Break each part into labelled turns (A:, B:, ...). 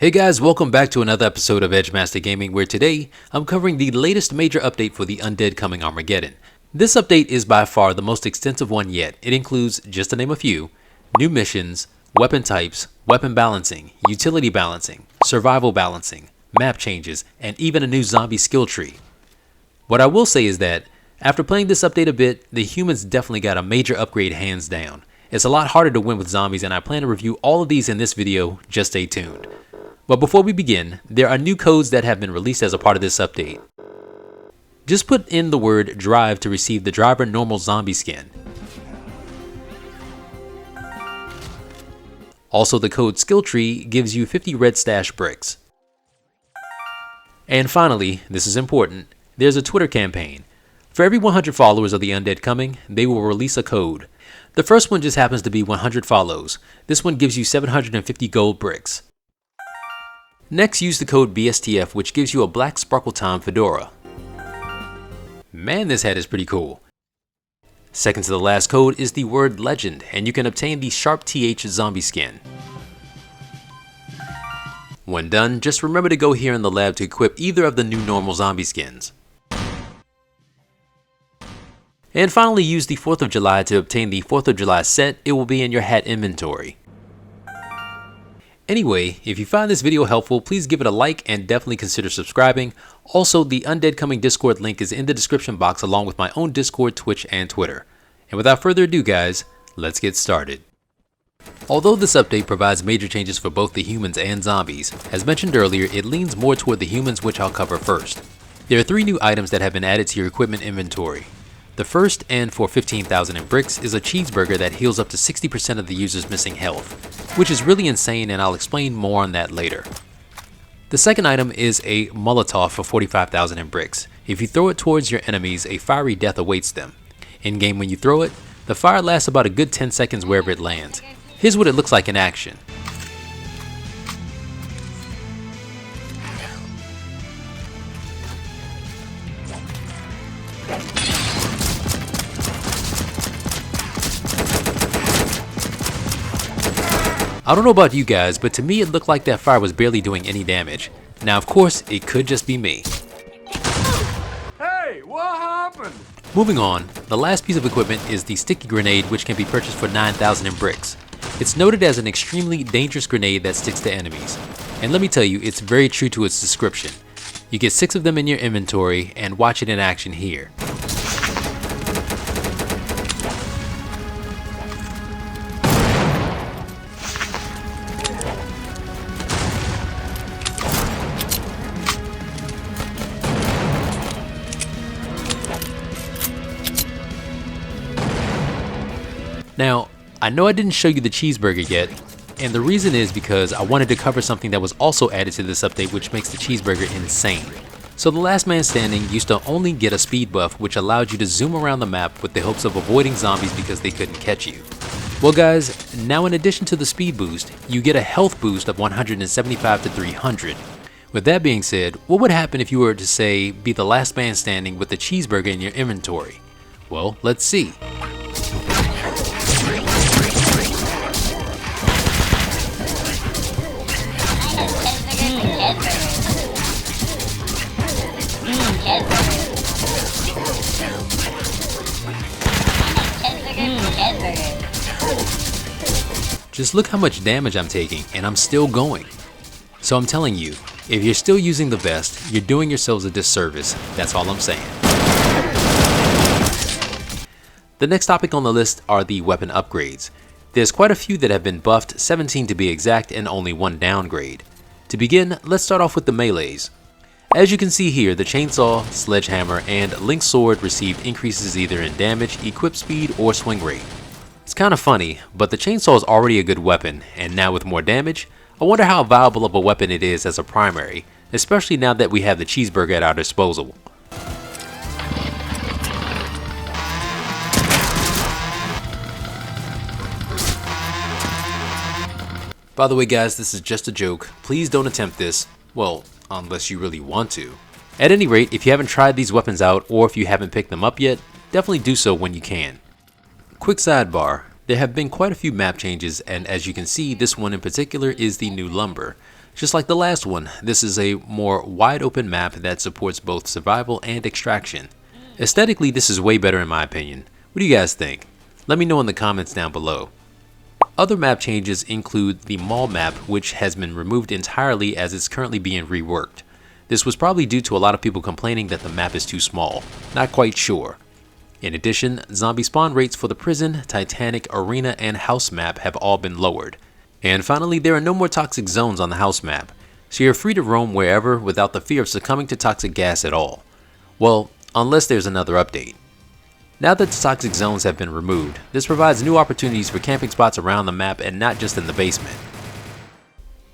A: Hey guys, welcome back to another episode of EdgeMasterGaming, where today I'm covering the latest major update for the Undead Coming Armageddon. This update is by far the most extensive one yet. It includes, just to name a few, new missions, weapon types, weapon balancing, utility balancing, survival balancing, map changes, and even a new zombie skill tree. What I will say is that, after playing this update a bit, the humans definitely got a major upgrade hands down. It's a lot harder to win with zombies, and I plan to review all of these in this video. Just stay tuned. But before we begin, there are new codes that have been released as a part of this update. Just put in the word drive to receive the driver normal zombie skin. Also, the code skill tree gives you 50 red stash bricks. And finally, this is important, there's a Twitter campaign. For every 100 followers of the Undead Coming, they will release a code. The first one just happens to be 100 follows. This one gives you 750 gold bricks. Next, use the code BSTF, which gives you a black sparkle time fedora. Man, this hat is pretty cool. Second to the last code is the word legend, and you can obtain the Sharp TH zombie skin. When done, just remember to go here in the lab to equip either of the new normal zombie skins. And finally, use the 4th of July to obtain the 4th of July set. It will be in your hat inventory. Anyway, if you find this video helpful, please give it a like and definitely consider subscribing. Also, the Undead Coming Discord link is in the description box along with my own Discord, Twitch, and Twitter. And without further ado guys, let's get started. Although this update provides major changes for both the humans and zombies, as mentioned earlier, it leans more toward the humans, which I'll cover first. There are 3 new items that have been added to your equipment inventory. The first, and for 15,000 in bricks, is a cheeseburger that heals up to 60% of the user's missing health, which is really insane, and I'll explain more on that later. The second item is a Molotov for 45,000 in bricks. If you throw it towards your enemies, a fiery death awaits them. In game, when you throw it, the fire lasts about a good 10 seconds wherever it lands. Here's what it looks like in action. I don't know about you guys, but to me it looked like that fire was barely doing any damage. Now of course, it could just be me.
B: Hey, what happened?
A: Moving on, the last piece of equipment is the sticky grenade, which can be purchased for 9,000 in bricks. It's noted as an extremely dangerous grenade that sticks to enemies. And let me tell you, it's very true to its description. You get 6 of them in your inventory, and watch it in action here. Now, I know I didn't show you the cheeseburger yet, and the reason is because I wanted to cover something that was also added to this update, which makes the cheeseburger insane. So the last man standing used to only get a speed buff, which allowed you to zoom around the map with the hopes of avoiding zombies because they couldn't catch you. Well guys, now in addition to the speed boost, you get a health boost of 175 to 300. With that being said, what would happen if you were to say, be the last man standing with the cheeseburger in your inventory? Well, let's see. Just look how much damage I'm taking, and I'm still going. So I'm telling you, if you're still using the vest, you're doing yourselves a disservice. That's all I'm saying. The next topic on the list are the weapon upgrades. There's quite a few that have been buffed, 17 to be exact, and only 1 downgrade. To begin, let's start off with the melees. As you can see here, the chainsaw, sledgehammer, and link sword received increases either in damage, equip speed, or swing rate. It's kind of funny, but the chainsaw is already a good weapon, and now with more damage, I wonder how viable of a weapon it is as a primary, especially now that we have the cheeseburger at our disposal. By the way guys, this is just a joke. Please don't attempt this. Well, unless you really want to. At any rate, if you haven't tried these weapons out, or if you haven't picked them up yet, definitely do so when you can. Quick sidebar, there have been quite a few map changes, and as you can see, this one in particular is the new lumber. Just like the last one, this is a more wide open map that supports both survival and extraction. Aesthetically, this is way better in my opinion. What do you guys think? Let me know in the comments down below. Other map changes include the mall map, which has been removed entirely as it's currently being reworked. This was probably due to a lot of people complaining that the map is too small. Not quite sure. In addition, zombie spawn rates for the prison, Titanic, arena, and house map have all been lowered. And finally, there are no more toxic zones on the house map, so you're free to roam wherever without the fear of succumbing to toxic gas at all. Well, unless there's another update. Now that the toxic zones have been removed, this provides new opportunities for camping spots around the map and not just in the basement.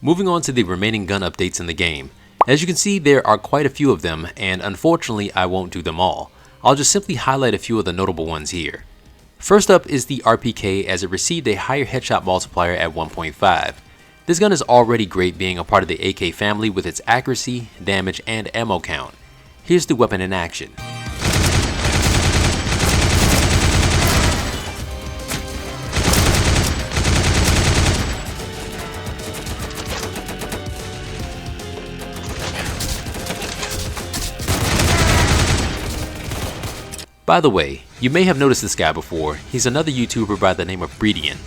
A: Moving on to the remaining gun updates in the game. As you can see, there are quite a few of them, and unfortunately I won't do them all. I'll just simply highlight a few of the notable ones here. First up is the RPK, as it received a higher headshot multiplier at 1.5. This gun is already great being a part of the AK family with its accuracy, damage, and ammo count. Here's the weapon in action. By the way, you may have noticed this guy before. He's another YouTuber by the name of Breedian.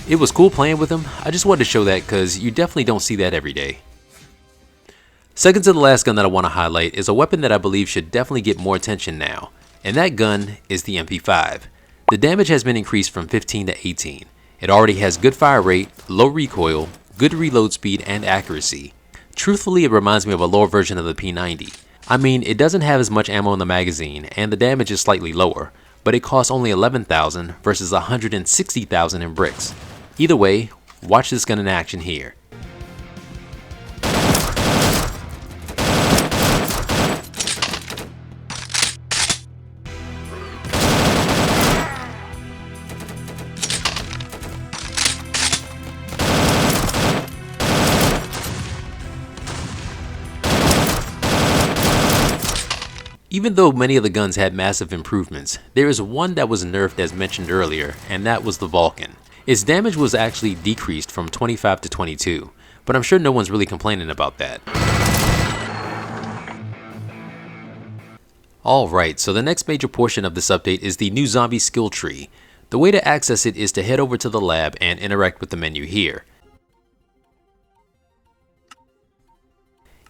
A: It was cool playing with him. I just wanted to show that because you definitely don't see that every day. Second to the last gun that I want to highlight is a weapon that I believe should definitely get more attention now, and that gun is the MP5. The damage has been increased from 15 to 18. It already has good fire rate, low recoil, good reload speed, and accuracy. Truthfully, it reminds me of a lower version of the P90. I mean, it doesn't have as much ammo in the magazine, and the damage is slightly lower, but it costs only 11,000 versus 160,000 in bricks. Either way, watch this gun in action here. Even though many of the guns had massive improvements, there is one that was nerfed as mentioned earlier, and that was the Vulcan. Its damage was actually decreased from 25 to 22, but I'm sure no one's really complaining about that. Alright, so the next major portion of this update is the new zombie skill tree. The way to access it is to head over to the lab and interact with the menu here.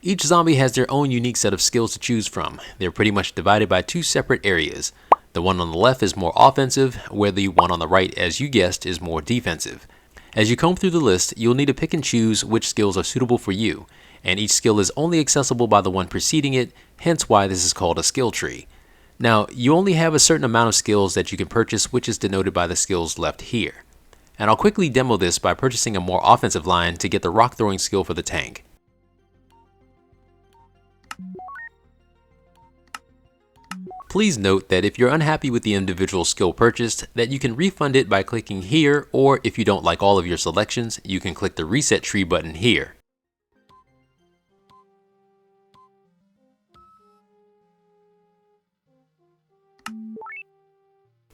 A: Each zombie has their own unique set of skills to choose from. They're pretty much divided by two separate areas. The one on the left is more offensive, where the one on the right, as you guessed, is more defensive. As you comb through the list, you'll need to pick and choose which skills are suitable for you, and each skill is only accessible by the one preceding it, hence why this is called a skill tree. Now, you only have a certain amount of skills that you can purchase, which is denoted by the skills left here. And I'll quickly demo this by purchasing a more offensive line to get the rock throwing skill for the tank. Please note that if you're unhappy with the individual skill purchased, that you can refund it by clicking here, or if you don't like all of your selections, you can click the reset tree button here.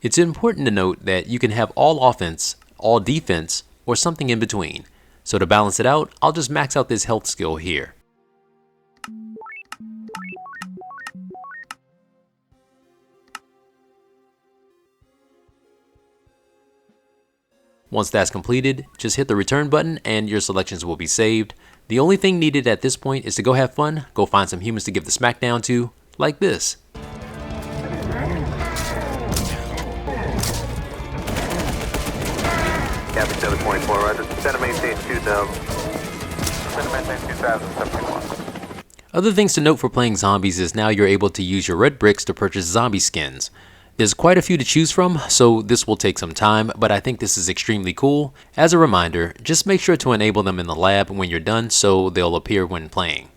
A: It's important to note that you can have all offense, all defense, or something in between. So to balance it out, I'll just max out this health skill here. Once that's completed, just hit the return button and your selections will be saved. The only thing needed at this point is to go have fun, go find some humans to give the smackdown to, like this.
B: Captain 724, roger. Send a maintain 2000. Send a maintain 2071.
A: Other things to note for playing zombies is now you're able to use your red bricks to purchase zombie skins. There's quite a few to choose from, so this will take some time, but I think this is extremely cool. As a reminder, just make sure to enable them in the lab when you're done so they'll appear when playing.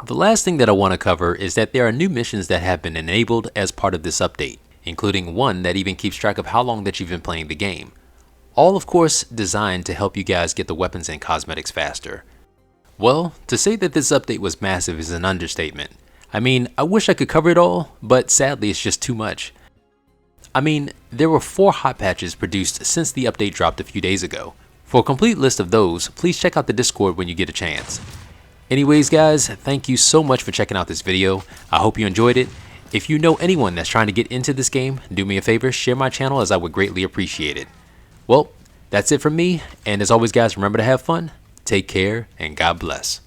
A: The last thing that I want to cover is that there are new missions that have been enabled as part of this update, including one that even keeps track of how long that you've been playing the game. All of course designed to help you guys get the weapons and cosmetics faster. Well, to say that this update was massive is an understatement. I mean, I wish I could cover it all, but sadly it's just too much. I mean, there were 4 hot patches produced since the update dropped a few days ago, For a complete list of those, please check out the Discord when you get a chance. Anyways guys, thank you so much for checking out this video. I hope you enjoyed it. If you know anyone that's trying to get into this game, do me a favor, share my channel as I would greatly appreciate it. Well, that's it from me, and as always guys, remember to have fun, take care, and God bless.